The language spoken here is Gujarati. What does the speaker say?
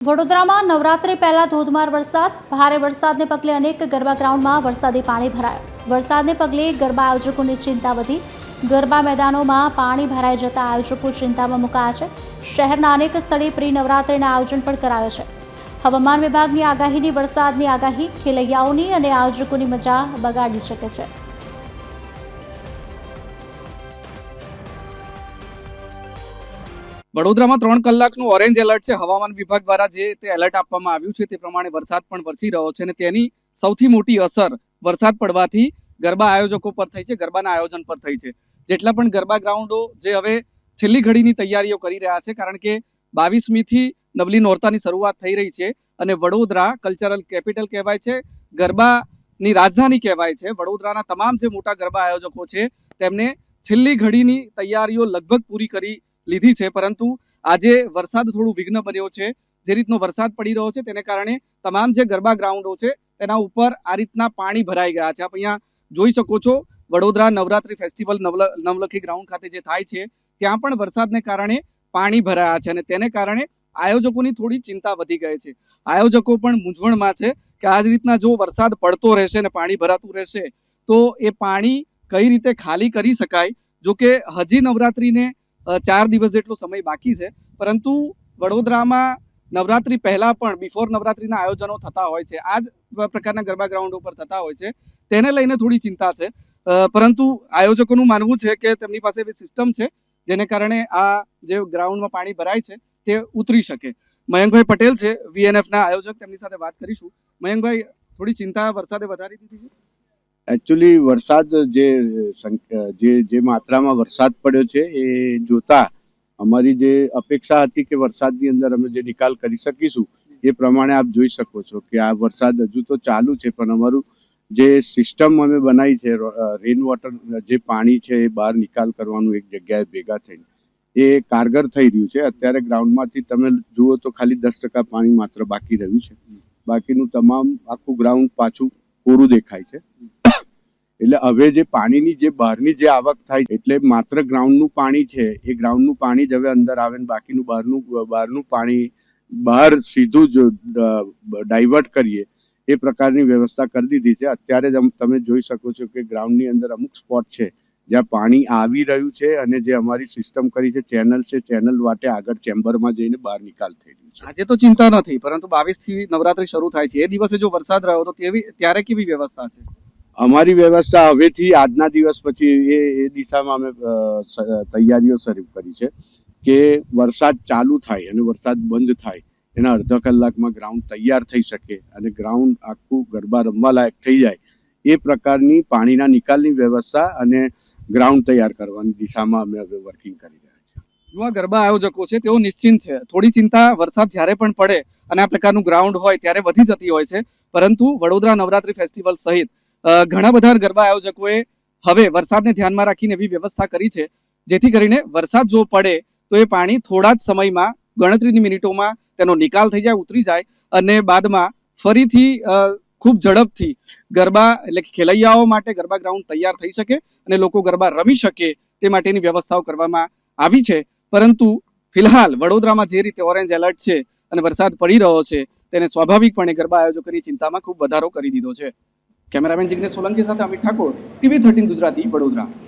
વડોદરામાં નવરાત્રી પહેલા ધોધમાર વરસાદ. ભારે વરસાદને પગલે અનેક ગરબા ગ્રાઉન્ડમાં વરસાદી પાણી ભરાયા. વરસાદને પગલે ગરબા આયોજકોની ચિંતા વધી. ગરબા મેદાનોમાં પાણી ભરાઈ જતા આયોજકો ચિંતામાં મુકાયા છે. શહેરના અનેક સ્થળે પ્રી નવરાત્રીના આયોજન પણ કરાવે છે. હવામાન વિભાગની આગાહીની વરસાદની આગાહી ખેલૈયાઓની અને આયોજકોની મજા બગાડી શકે છે. વડોદરામાં 3 કલાકનું ઓરેન્જ એલર્ટ છે. હવામાન વિભાગ દ્વારા જે તે એલર્ટ આપવામાં આવ્યું છે તે પ્રમાણે વરસાદ પણ વરસી રહ્યો છે અને તેની સૌથી મોટી અસર વરસાદ પડવાથી ગરબા આયોજકો પર થઈ છે, ગરબાના આયોજન પર થઈ છે. જેટલા પણ ગરબા ગ્રાઉન્ડો જે હવે છેલ્લી ઘડીની તૈયારીઓ કરી રહ્યા છે, કારણ કે 22મીથી નવલી નોરતાની શરૂઆત થઈ રહી છે અને વડોદરા કલ્ચરલ કેપિટલ કહેવાય છે, ગરબાની રાજધાની કહેવાય છે. વડોદરાના તમામ જે મોટા ગરબા આયોજકો છે તેમને છેલ્લી ઘડીની તૈયારીઓ લગભગ પૂરી કરી લીધી છે, પરંતુ આજે વરસાદ થોડું વિઘ્ન બન્યો છે. જે રીતનો વરસાદ પડી રહ્યો છે તેને કારણે તમામ જે ગરબા ગ્રાઉન્ડો છે તેના ઉપર આ રીતના પાણી ભરાઈ ગયા છે. આપ અહીંયા જોઈ શકો છો, વડોદરા નવરાત્રી ફેસ્ટિવલ નવલખી ગ્રાઉન્ડ ખાતે જે થાય છે ત્યાં પણ વરસાદને કારણે પાણી ભરાયા છે અને તેને કારણે આયોજકોની થોડી ચિંતા વધી ગઈ છે. આયોજકો પણ મૂંઝવણમાં છે કે આ જ રીતના જો વરસાદ પડતો રહેશે અને પાણી ભરાતું રહેશે તો એ પાણી કઈ રીતે ખાલી કરી શકાય. જો કે હજી નવરાત્રીને 4 દિવસ જેટલો સમય બાકી છે, પરંતુ વડોદરામાં નવરાત્રી પહેલા પણ બિફોર નવરાત્રીના આયોજનો થતા હોય છે. આ જ પ્રકારના ગરબા ગ્રાઉન્ડ ઉપર થતા હોય છે. તેને લઈને થોડી ચિંતા છે, પરંતુ આયોજકોનું માનવું છે કે તેમની પાસે એવી સિસ્ટમ છે જેને કારણે આ જે ગ્રાઉન્ડમાં પાણી ભરાય છે તે ઉતરી શકે. મયંકભાઈ પટેલ છે વીએનએફના આયોજક, તેમની સાથે વાત કરીશું. મયંકભાઈ, થોડી ચિંતા વરસાદે વધારી દીધી છે? એકચ્યુઅલી વરસાદ જે માત્રામાં વરસાદ પડ્યો છે એ જોતા અમારી જે અપેક્ષા હતી કે વરસાદની અંદર અમે જે નિકાલ કરી શકીશું એ પ્રમાણે આપ જોઈ શકો છો કે આ વરસાદ હજુ તો ચાલુ છે, પણ અમારું જે સિસ્ટમ અમે બનાવી છે રેન વોટર જે પાણી છે એ બહાર નિકાલ કરવાનું એક જગ્યાએ ભેગા થઈને એ કારગર થઈ રહ્યું છે. અત્યારે ગ્રાઉન્ડમાંથી તમે જુઓ તો ખાલી 10% પાણી માત્ર બાકી રહ્યું છે. બાકીનું તમામ આખું ગ્રાઉન્ડ પાછું કોરું દેખાય છે. એટલે હવે જે પાણીની જે બહારની જે આવક થાય, એટલે માત્ર ગ્રાઉન્ડનું પાણી છે એ ગ્રાઉન્ડનું પાણી જ હવે અંદર આવે ને બાકીનું બહારનું પાણી બહાર સીધું જ ડાયવર્ટ કરીએ એ પ્રકારની વ્યવસ્થા કરી દીધી છે. અત્યારે જ તમે જોઈ શકો છો કે ગ્રાઉન્ડની અંદર અમુક સ્પોટ છે જ્યાં પાણી આવી રહ્યું છે અને જે અમારી સિસ્ટમ કરી છે ચેનલ છે, ચેનલ વાટે આગળ ચેમ્બરમાં જઈને બહાર નિકાલ થઈ રહ્યું છે. આજે તો ચિંતા નથી, પરંતુ 22થી નવરાત્રી શરૂ થાય છે એ દિવસે જો વરસાદ રહ્યો તો ત્યારે કેવી વ્યવસ્થા છે? અમારી વ્યવસ્થા હવેથી આજના દિવસ પછી એ દિશામાં અમે તૈયારીઓ શરૂ કરી છે કે વરસાદ ચાલુ થાય અને વરસાદ બંધ થાય એના અડધા કલાકમાં ગ્રાઉન્ડ તૈયાર થઈ શકે અને ગ્રાઉન્ડ આખું ગરબા રમવા લાયક થઈ જાય એ પ્રકારની પાણીના નિકાલની વ્યવસ્થા અને ગ્રાઉન્ડ તૈયાર કરવાની દિશામાં અમે હવે વર્કિંગ કરી રહ્યા છીએ. યુવા ગરબા આયોજકો છે તેઓ નિશ્ચિંત છે. થોડી ચિંતા વરસાદ જ્યારે પણ પડે અને આ પ્રકારનું ગ્રાઉન્ડ હોય ત્યારે વધી જતી હોય છે, પરંતુ વડોદરા નવરાત્રી ફેસ્ટિવલ સહિત ઘણા બધા ગરબા આયોજકોએ હવે વરસાદને ધ્યાનમાં રાખીને એવી વ્યવસ્થા કરી છે જેથી કરીને વરસાદ જો પડે તો એ પાણી થોડા જ સમયમાં, ગણતરીની મિનિટોમાં તેનો નિકાલ થઈ જાય, ઉતરી જાય અને બાદમાં ફરીથી ખૂબ ઝડપથી ગરબા એટલે ખેલૈયાઓ માટે ગરબા ગ્રાઉન્ડ તૈયાર થઈ શકે અને લોકો ગરબા રમી શકે તે માટેની વ્યવસ્થાઓ કરવામાં આવી છે. પરંતુ ફિલહાલ વડોદરામાં જે રીતે ઓરેન્જ એલર્ટ છે અને વરસાદ પડી રહ્યો છે તેને સ્વાભાવિકપણે ગરબા આયોજકોની ચિંતામાં ખૂબ વધારો કરી દીધો છે. કેમેરામેન જિગ્નેશ સોલંકી સાથે અમિત ઠાકોર, TV13 ગુજરાતી, વડોદરા.